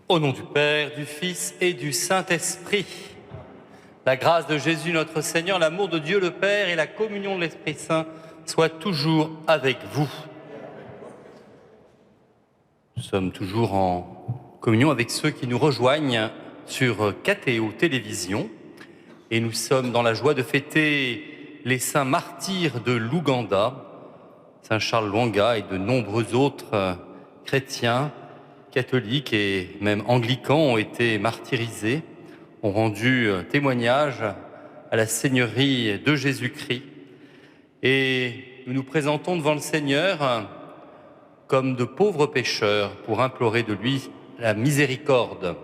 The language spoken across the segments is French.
Au nom du Père, du Fils et du Saint-Esprit, la grâce de Jésus notre Seigneur, l'amour de Dieu le Père et la communion de l'Esprit Saint soient toujours avec vous. Nous sommes toujours en communion avec ceux qui nous rejoignent sur KTO Télévision et nous sommes dans la joie de fêter les saints martyrs de l'Ouganda, Saint Charles Lwanga et de nombreux autres chrétiens, catholiques et même anglicans ont été martyrisés, ont rendu témoignage à la Seigneurie de Jésus-Christ. Et nous nous présentons devant le Seigneur comme de pauvres pécheurs pour implorer de lui la miséricorde.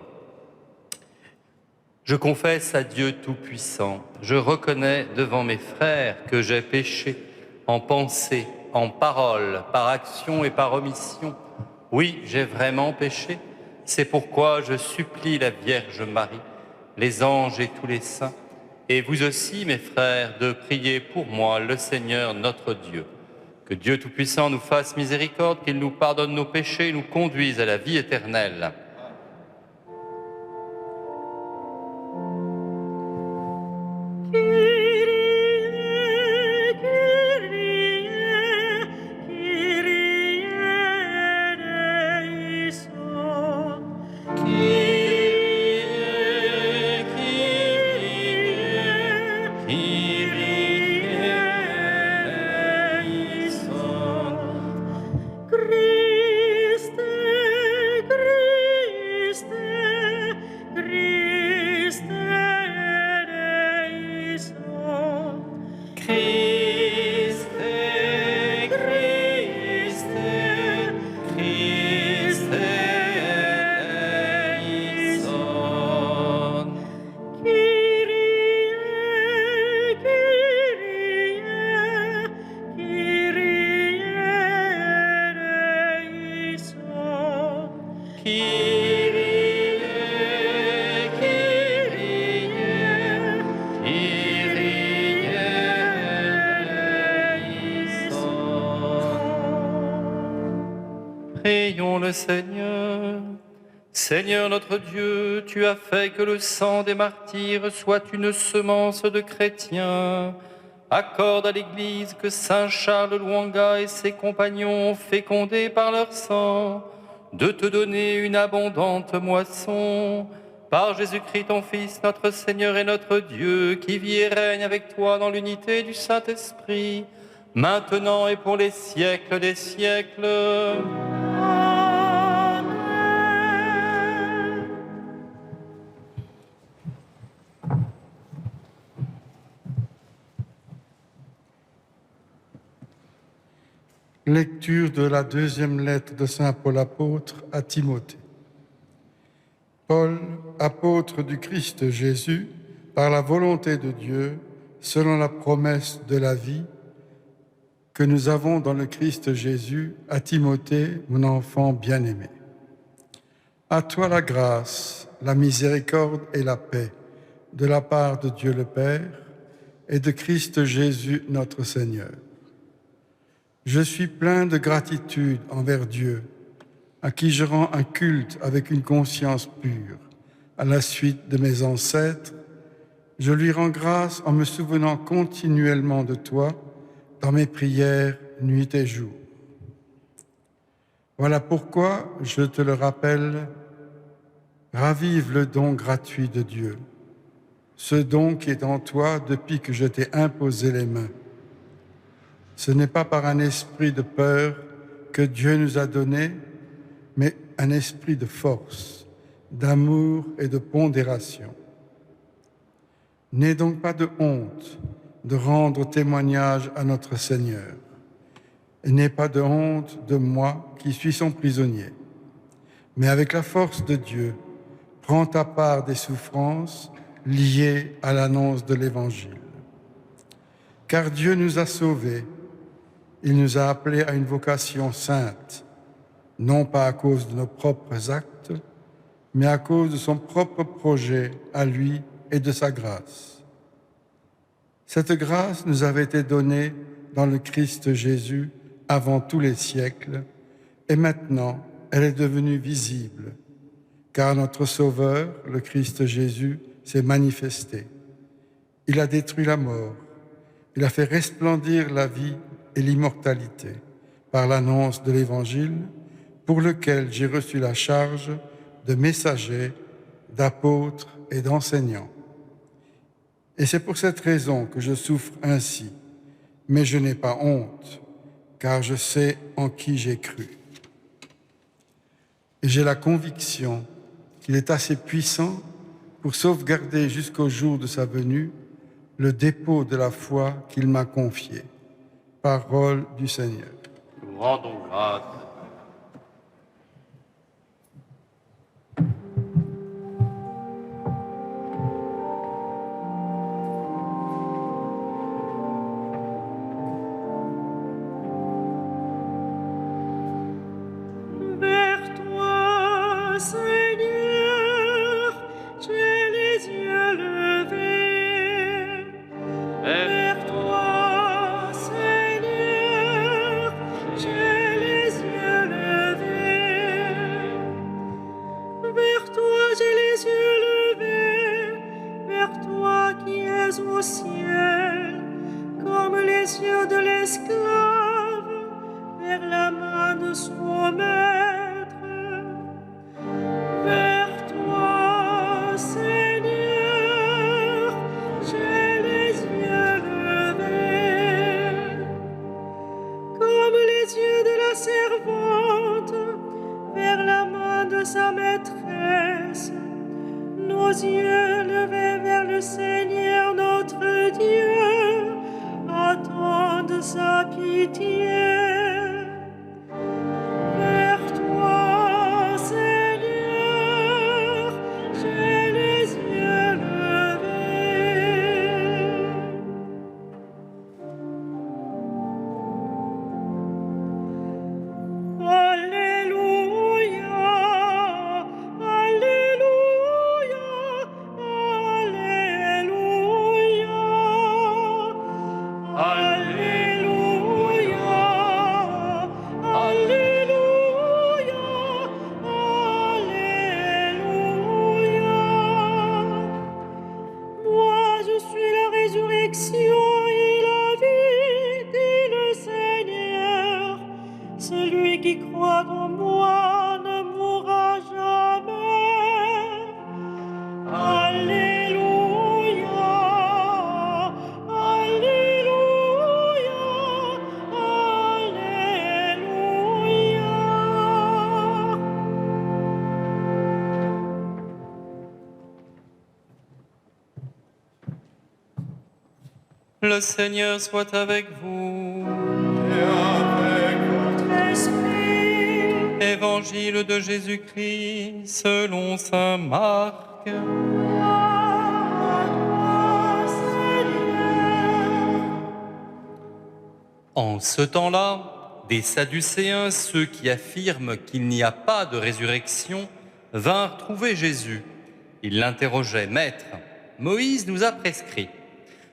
Je confesse à Dieu Tout-Puissant, je reconnais devant mes frères que j'ai péché en pensée, en parole, par action et par omission. Oui, j'ai vraiment péché. C'est pourquoi je supplie la Vierge Marie, les anges et tous les saints, et vous aussi, mes frères, de prier pour moi, le Seigneur notre Dieu. Que Dieu Tout-Puissant nous fasse miséricorde, qu'il nous pardonne nos péchés et nous conduise à la vie éternelle. Prions le Seigneur. Seigneur notre Dieu, tu as fait que le sang des martyrs soit une semence de chrétiens. Accorde à l'Église que Saint Charles Lwanga et ses compagnons, fécondés par leur sang, de te donner une abondante moisson. Par Jésus-Christ, ton Fils, notre Seigneur et notre Dieu, qui vit et règne avec toi dans l'unité du Saint-Esprit, maintenant et pour les siècles des siècles. Lecture de la deuxième lettre de Saint Paul apôtre à Timothée. Paul, apôtre du Christ Jésus, par la volonté de Dieu, selon la promesse de la vie que nous avons dans le Christ Jésus, à Timothée, mon enfant bien-aimé. À toi la grâce, la miséricorde et la paix de la part de Dieu le Père et de Christ Jésus notre Seigneur. Je suis plein de gratitude envers Dieu, à qui je rends un culte avec une conscience pure. À la suite de mes ancêtres, je lui rends grâce en me souvenant continuellement de toi dans mes prières nuit et jour. Voilà pourquoi je te le rappelle, ravive le don gratuit de Dieu, ce don qui est en toi depuis que je t'ai imposé les mains. Ce n'est pas par un esprit de peur que Dieu nous a donné, mais un esprit de force, d'amour et de pondération. N'aie donc pas de honte de rendre témoignage à notre Seigneur, et n'aie pas de honte de moi qui suis son prisonnier. Mais avec la force de Dieu, prends ta part des souffrances liées à l'annonce de l'Évangile. Car Dieu nous a sauvés. Il nous a appelés à une vocation sainte, non pas à cause de nos propres actes, mais à cause de son propre projet à lui et de sa grâce. Cette grâce nous avait été donnée dans le Christ Jésus avant tous les siècles, et maintenant elle est devenue visible, car notre Sauveur, le Christ Jésus, s'est manifesté. Il a détruit la mort, il a fait resplendir la vie et l'immortalité par l'annonce de l'Évangile, pour lequel j'ai reçu la charge de messager, d'apôtre et d'enseignant. Et c'est pour cette raison que je souffre ainsi, mais je n'ai pas honte, car je sais en qui j'ai cru. Et j'ai la conviction qu'il est assez puissant pour sauvegarder jusqu'au jour de sa venue le dépôt de la foi qu'il m'a confié. Parole du Seigneur. Nous rendons grâce. Au ciel, comme les yeux de l'esclave vers la main de son maître. Vers toi, Seigneur, j'ai les yeux levés, comme les yeux de la servante vers la main de sa maîtresse. Nos yeux levés vers le Seigneur notre Dieu attendent sa pitié. Vers toi, Seigneur, j'ai les yeux levés. Alléluia, Alléluia. Celui qui croit en moi ne mourra jamais. Alléluia, Alléluia, Alléluia. Le Seigneur soit avec vous. Évangile de Jésus-Christ selon saint Marc. En ce temps-là, des Sadducéens, ceux qui affirment qu'il n'y a pas de résurrection, vinrent trouver Jésus. Ils l'interrogeaient: « Maître, Moïse nous a prescrit,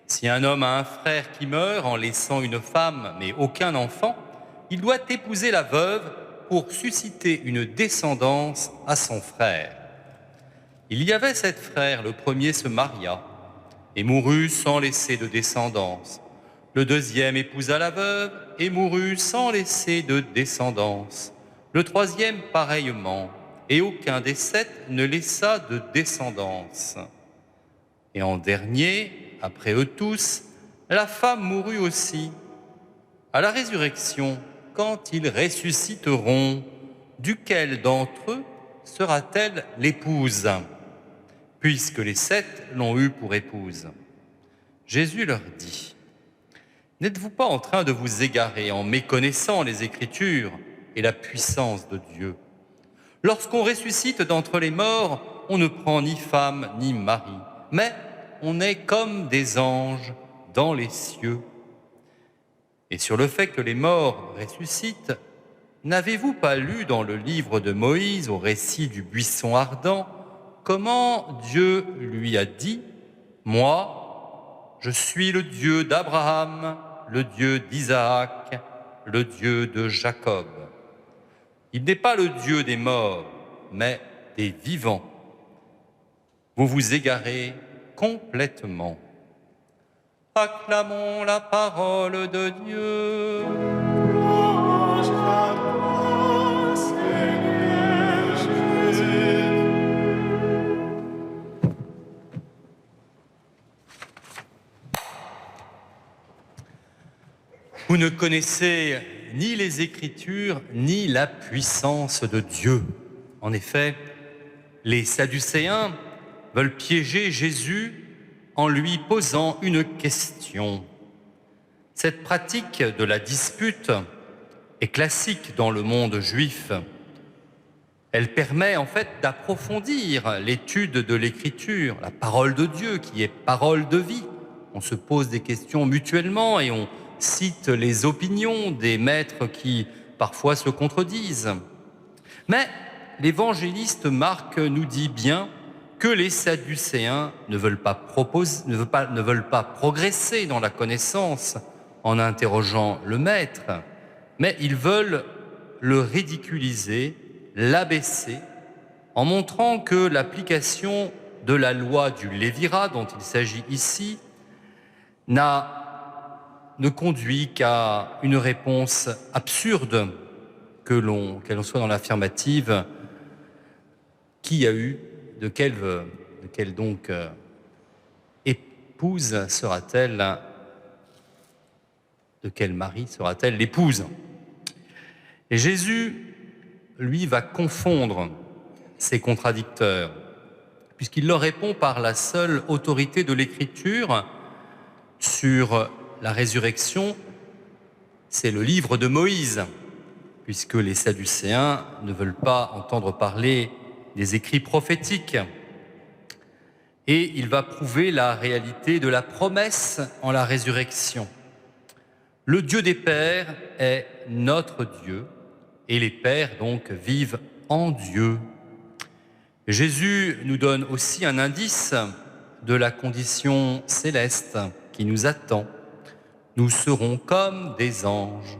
si un homme a un frère qui meurt en laissant une femme mais aucun enfant, il doit épouser la veuve pour susciter une descendance à son frère. Il y avait 7 frères, le premier se maria et mourut sans laisser de descendance. Le deuxième épousa la veuve et mourut sans laisser de descendance. Le troisième pareillement, et aucun des 7 ne laissa de descendance. Et en dernier, après eux tous, la femme mourut aussi. À la résurrection, quand ils ressusciteront, duquel d'entre eux sera-t-elle l'épouse, puisque les 7 l'ont eue pour épouse? Jésus leur dit: N'êtes-vous pas en train de vous égarer en méconnaissant les Écritures et la puissance de Dieu? Lorsqu'on ressuscite d'entre les morts, on ne prend ni femme ni mari, mais on est comme des anges dans les cieux. Et sur le fait que les morts ressuscitent, n'avez-vous pas lu dans le livre de Moïse, au récit du buisson ardent, comment Dieu lui a dit: Moi, je suis le Dieu d'Abraham, le Dieu d'Isaac, le Dieu de Jacob. Il n'est pas le Dieu des morts, mais des vivants. Vous vous égarez complètement. Acclamons la parole de Dieu. Louange à toi, Seigneur Jésus. Vous ne connaissez ni les Écritures, ni la puissance de Dieu. En effet, les Sadducéens veulent piéger Jésus en lui posant une question. Cette pratique de la dispute est classique dans le monde juif. Elle permet en fait d'approfondir l'étude de l'Écriture, la parole de Dieu qui est parole de vie. On se pose des questions mutuellement et on cite les opinions des maîtres qui parfois se contredisent. Mais l'évangéliste Marc nous dit bien que les Sadducéens ne veulent pas progresser dans la connaissance en interrogeant le maître, mais ils veulent le ridiculiser, l'abaisser, en montrant que l'application de la loi du Lévirat, dont il s'agit ici, ne conduit qu'à une réponse absurde, qu'elle soit dans l'affirmative. Qui a eu, de quelle donc épouse sera-t-elle, de quel mari sera-t-elle l'épouse? Et Jésus, lui, va confondre ces contradicteurs, puisqu'il leur répond par la seule autorité de l'Écriture sur la résurrection. C'est le livre de Moïse, puisque les Sadducéens ne veulent pas entendre parler des écrits prophétiques. Et il va prouver la réalité de la promesse en la résurrection. Le Dieu des pères est notre Dieu, et les pères donc vivent en Dieu. Jésus nous donne aussi un indice de la condition céleste qui nous attend. Nous serons comme des anges.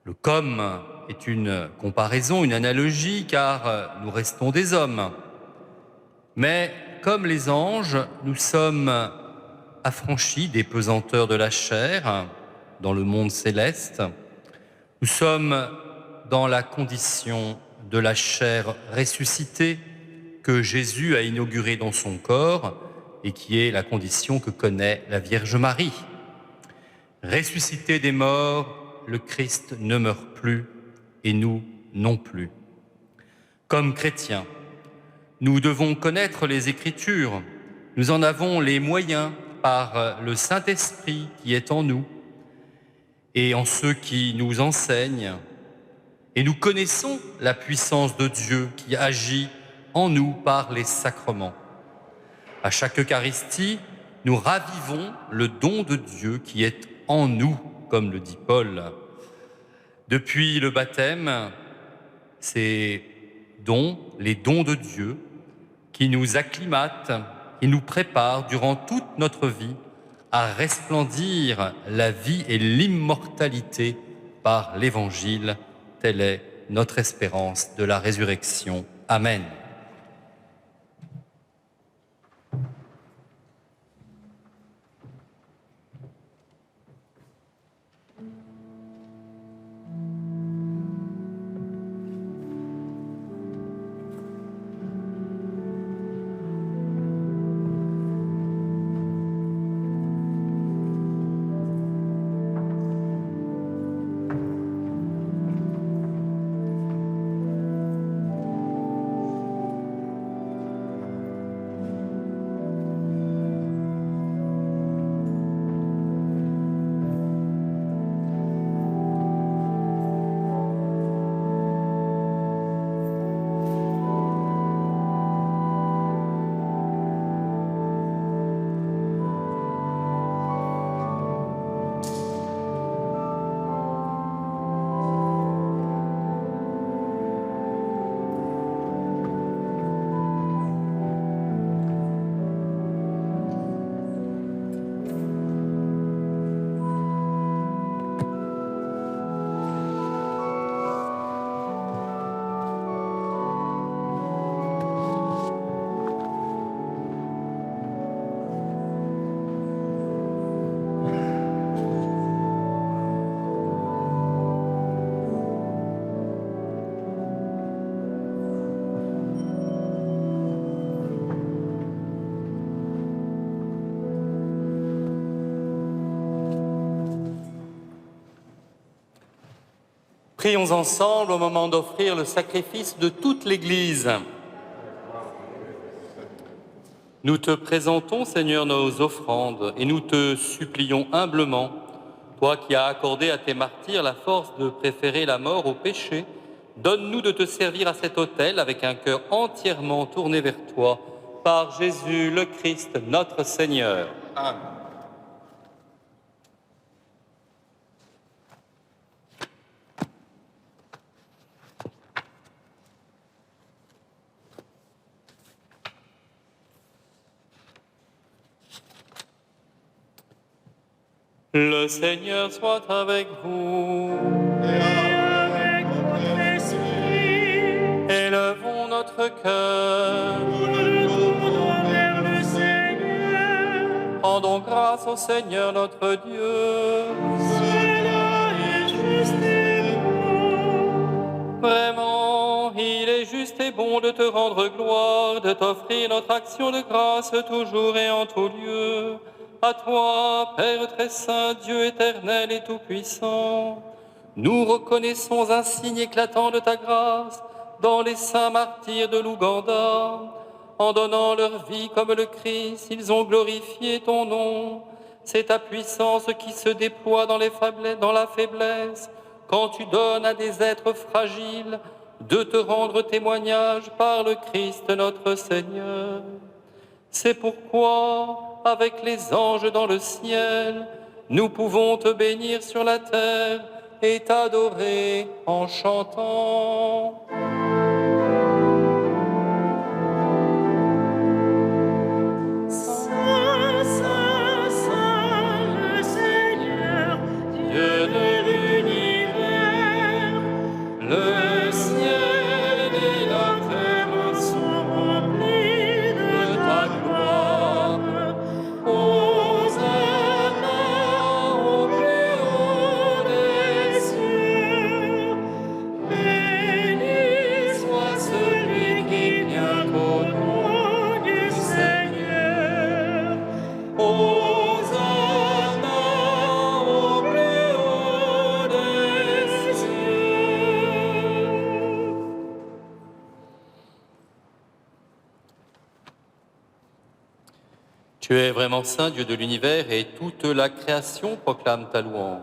Le comme est une comparaison, une analogie, car nous restons des hommes. Mais comme les anges, nous sommes affranchis des pesanteurs de la chair dans le monde céleste. Nous sommes dans la condition de la chair ressuscitée que Jésus a inaugurée dans son corps et qui est la condition que connaît la Vierge Marie. Ressuscité des morts, le Christ ne meurt plus et nous non plus. Comme chrétiens, nous devons connaître les Écritures. Nous en avons les moyens par le Saint-Esprit qui est en nous et en ceux qui nous enseignent. Et nous connaissons la puissance de Dieu qui agit en nous par les sacrements. À chaque Eucharistie, nous ravivons le don de Dieu qui est en nous, comme le dit Paul. Depuis le baptême, ces dons, les dons de Dieu, qui nous acclimatent et nous préparent durant toute notre vie à resplendir la vie et l'immortalité par l'Évangile. Telle est notre espérance de la résurrection. Amen. Prions ensemble au moment d'offrir le sacrifice de toute l'Église. Nous te présentons, Seigneur, nos offrandes et nous te supplions humblement, toi qui as accordé à tes martyrs la force de préférer la mort au péché, donne-nous de te servir à cet autel avec un cœur entièrement tourné vers toi, par Jésus le Christ, notre Seigneur. Amen. Le Seigneur soit avec vous. Et avec votre esprit. Élevons notre cœur. Nous le tournons vers le Seigneur. Rendons grâce au Seigneur notre Dieu. Cela est juste et bon. Vraiment, il est juste et bon de te rendre gloire, de t'offrir notre action de grâce toujours et en tout lieu. À toi, Père très saint, Dieu éternel et tout-puissant, nous reconnaissons un signe éclatant de ta grâce dans les saints martyrs de l'Ouganda. En donnant leur vie comme le Christ, ils ont glorifié ton nom. C'est ta puissance qui se déploie dans la faiblesse, quand tu donnes à des êtres fragiles de te rendre témoignage par le Christ notre Seigneur. C'est pourquoi, avec les anges dans le ciel, nous pouvons te bénir sur la terre et t'adorer en chantant. Saint, Saint, Saint, le Seigneur, Dieu de l'univers, Le ciel et la terre sont remplis de ta gloire. Hosanna au plus haut des cieux. Béni soit celui qui vient au nom du Seigneur. Hosanna au plus haut des cieux. Tu es vraiment saint, Dieu de l'univers, et toute la création proclame ta louange.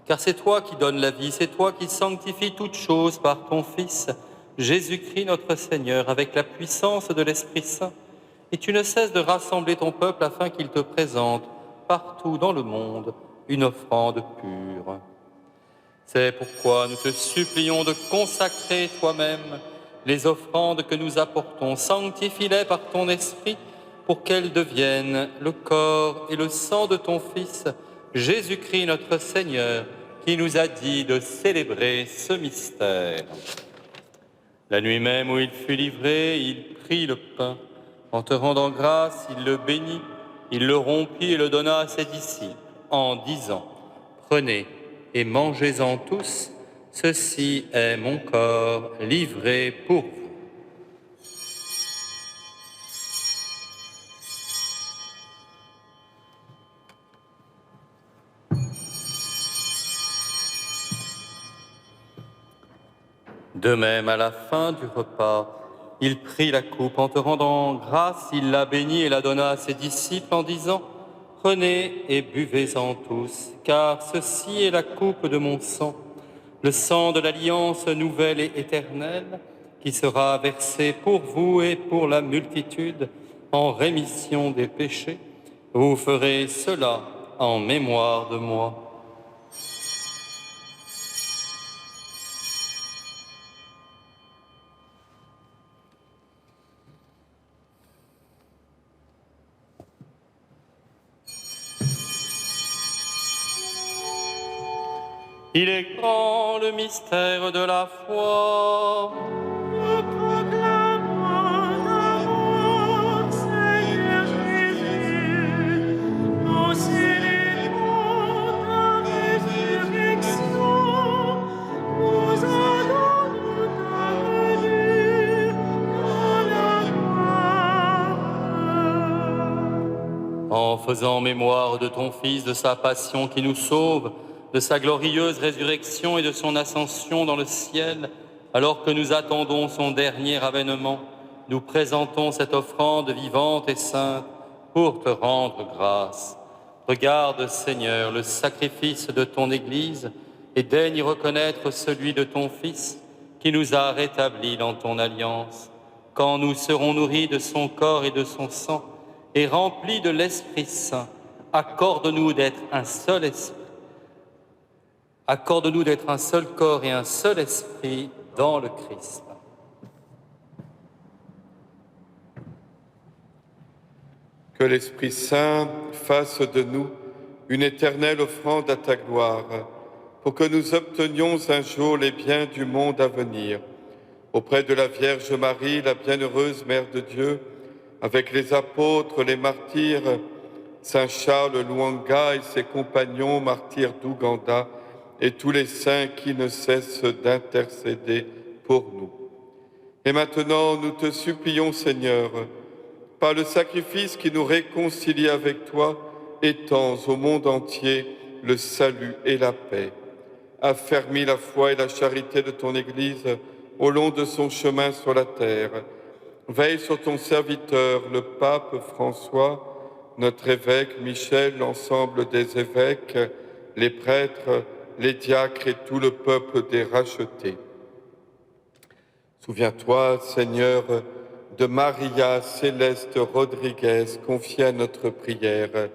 Car c'est toi qui donnes la vie, c'est toi qui sanctifies toutes choses par ton Fils, Jésus-Christ notre Seigneur, avec la puissance de l'Esprit Saint. Et tu ne cesses de rassembler ton peuple afin qu'il te présente partout dans le monde une offrande pure. C'est pourquoi nous te supplions de consacrer toi-même les offrandes que nous apportons. Sanctifie-les par ton Esprit pour qu'elles deviennent le corps et le sang de ton Fils, Jésus-Christ notre Seigneur, qui nous a dit de célébrer ce mystère. La nuit même où il fut livré, il prit le pain. En te rendant grâce, il le bénit, il le rompit et le donna à ses disciples, en disant : Prenez et mangez-en tous, ceci est mon corps livré pour vous. De même, à la fin du repas, il prit la coupe. En te rendant grâce, il la bénit et la donna à ses disciples en disant : Prenez et buvez-en tous, car ceci est la coupe de mon sang, le sang de l'alliance nouvelle et éternelle, qui sera versé pour vous et pour la multitude en rémission des péchés. Vous ferez cela en mémoire de moi. Il est grand le mystère de la foi. Nous proclamons ta mort, Seigneur Jésus. Nous célébrons ta résurrection. Nous adorons ta venue dans la gloire. En faisant mémoire de ton Fils, de sa passion qui nous sauve, de sa glorieuse résurrection et de son ascension dans le ciel, alors que nous attendons son dernier avènement, nous présentons cette offrande vivante et sainte pour te rendre grâce. Regarde, Seigneur, le sacrifice de ton Église et daigne y reconnaître celui de ton Fils qui nous a rétablis dans ton alliance. Quand nous serons nourris de son corps et de son sang et remplis de l'Esprit Saint, accorde-nous d'être un seul esprit. Accorde-nous d'être un seul corps et un seul esprit dans le Christ. Que l'Esprit Saint fasse de nous une éternelle offrande à ta gloire, pour que nous obtenions un jour les biens du monde à venir. Auprès de la Vierge Marie, la bienheureuse Mère de Dieu, avec les apôtres, les martyrs, Saint Charles Lwanga et ses compagnons martyrs d'Ouganda, et tous les saints qui ne cessent d'intercéder pour nous. Et maintenant, nous te supplions, Seigneur, par le sacrifice qui nous réconcilie avec toi, étends au monde entier le salut et la paix. Affermis la foi et la charité de ton Église au long de son chemin sur la terre. Veille sur ton serviteur, le pape François, notre évêque Michel, l'ensemble des évêques, les prêtres, les diacres et tout le peuple des rachetés. Souviens-toi, Seigneur, de Maria Céleste Rodriguez, confiée à notre prière.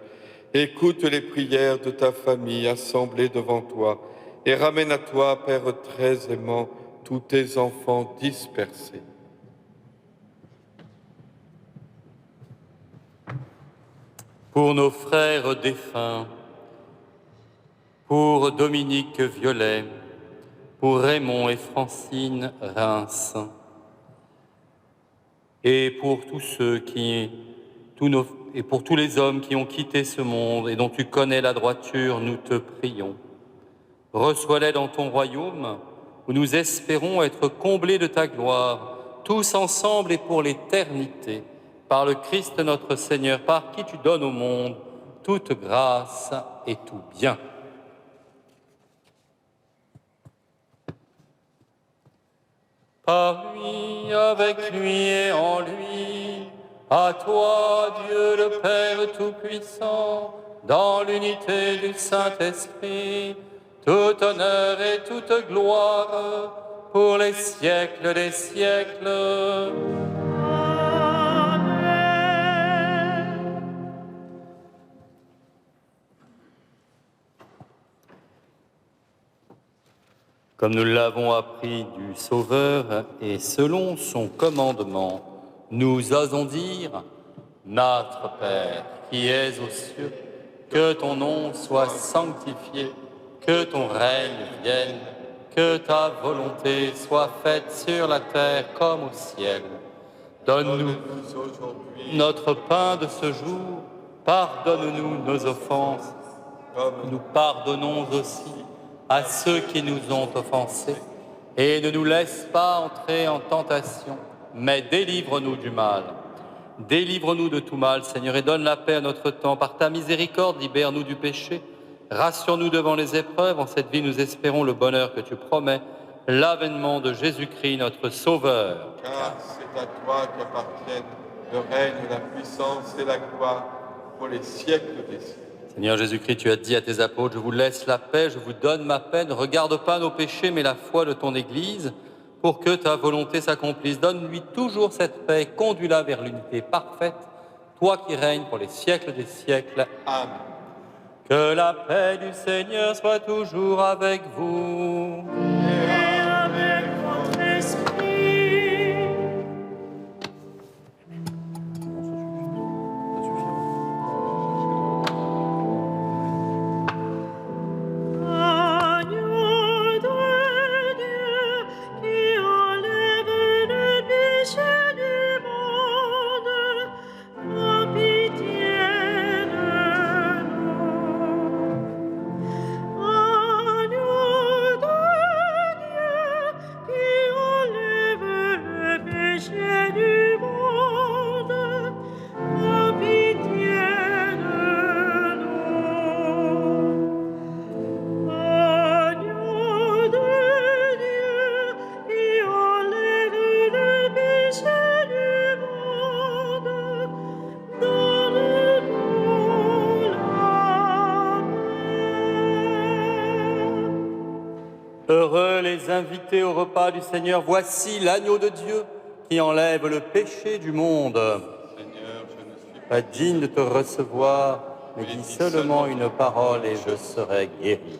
Écoute les prières de ta famille assemblée devant toi et ramène à toi, Père très aimant, tous tes enfants dispersés. Pour nos frères défunts, pour Dominique Violet, pour Raymond et Francine Reims, et pour tous les hommes qui ont quitté ce monde et dont tu connais la droiture, nous te prions. Reçois-les dans ton royaume, où nous espérons être comblés de ta gloire, tous ensemble et pour l'éternité, par le Christ notre Seigneur, par qui tu donnes au monde toute grâce et tout bien. Par lui, avec lui et en lui, à toi, Dieu le Père Tout-Puissant, dans l'unité du Saint-Esprit, tout honneur et toute gloire pour les siècles des siècles. Amen. Comme nous l'avons appris du Sauveur et selon son commandement, nous osons dire « Notre Père qui es aux cieux, que ton nom soit sanctifié, que ton règne vienne, que ta volonté soit faite sur la terre comme au ciel. Donne-nous aujourd'hui notre pain de ce jour, pardonne-nous nos offenses, comme nous pardonnons aussi à ceux qui nous ont offensés, et ne nous laisse pas entrer en tentation, mais délivre-nous du mal. Délivre-nous de tout mal, Seigneur, et donne la paix à notre temps. Par ta miséricorde, libère-nous du péché. Rassure-nous devant les épreuves. En cette vie, nous espérons le bonheur que tu promets, l'avènement de Jésus-Christ, notre Sauveur. car c'est à toi qu'appartiennent le règne, la puissance et la gloire pour les siècles des siècles. Seigneur Jésus-Christ, tu as dit à tes apôtres, je vous laisse la paix, je vous donne ma paix. Ne regarde pas nos péchés, mais la foi de ton Église, pour que ta volonté s'accomplisse. Donne-lui toujours cette paix, conduis-la vers l'unité parfaite, toi qui règnes pour les siècles des siècles. Amen. Que la paix du Seigneur soit toujours avec vous. Et avec votre esprit. Agneau de Dieu qui enlève le péché du monde, prends pitié de nous. Agneau de es invité au repas du Seigneur. Voici l'agneau de Dieu qui enlève le péché du monde. Seigneur, je ne suis Pas digne de te recevoir, mais dis seulement une parole et je serai guéri.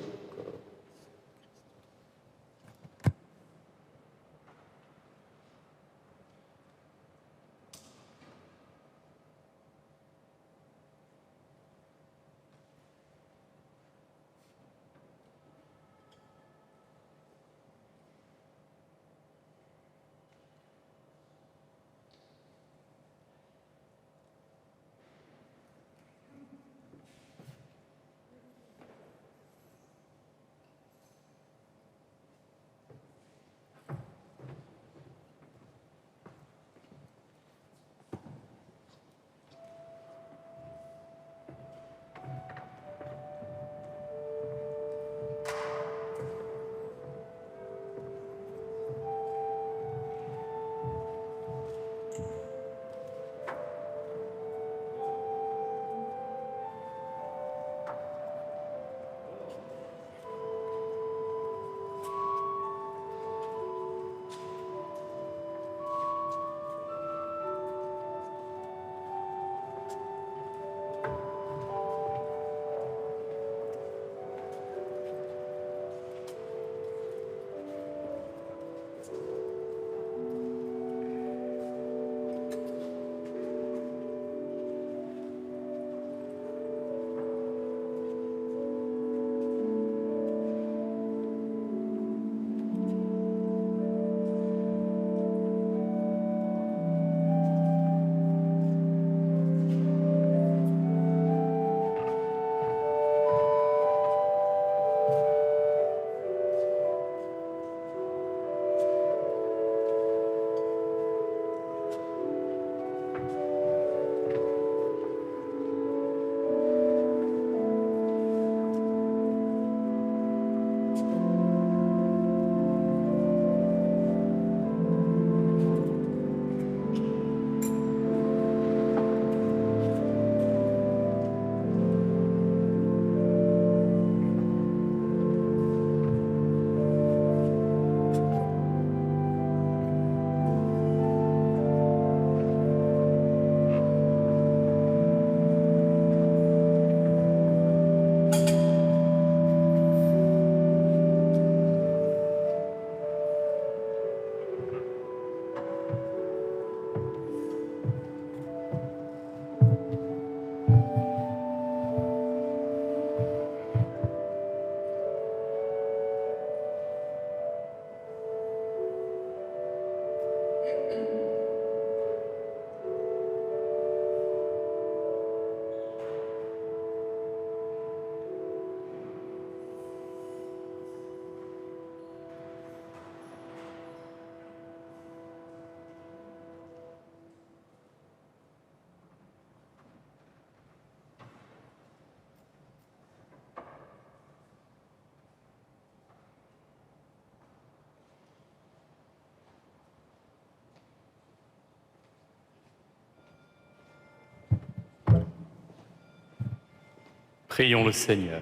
Prions le Seigneur.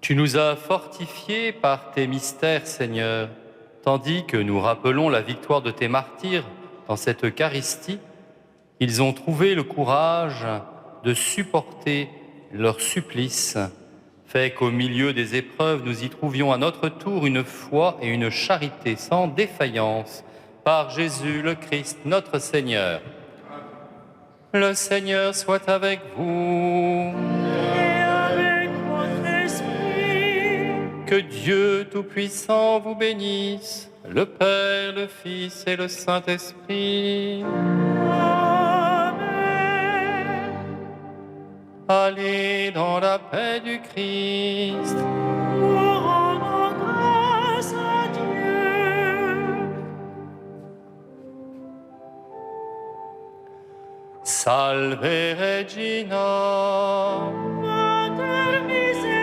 Tu nous as fortifiés par tes mystères, Seigneur, tandis que nous rappelons la victoire de tes martyrs dans cette Eucharistie. Ils ont trouvé le courage de supporter leur supplice. Fais qu'au milieu des épreuves, nous y trouvions à notre tour une foi et une charité sans défaillance. Par Jésus le Christ, notre Seigneur. Le Seigneur soit avec vous. Et avec votre esprit. Que Dieu Tout-Puissant vous bénisse, le Père, le Fils et le Saint-Esprit. Amen. Allez dans la paix du Christ. Nous rendons grâce à Dieu. Salve Regina. Mater misericorde.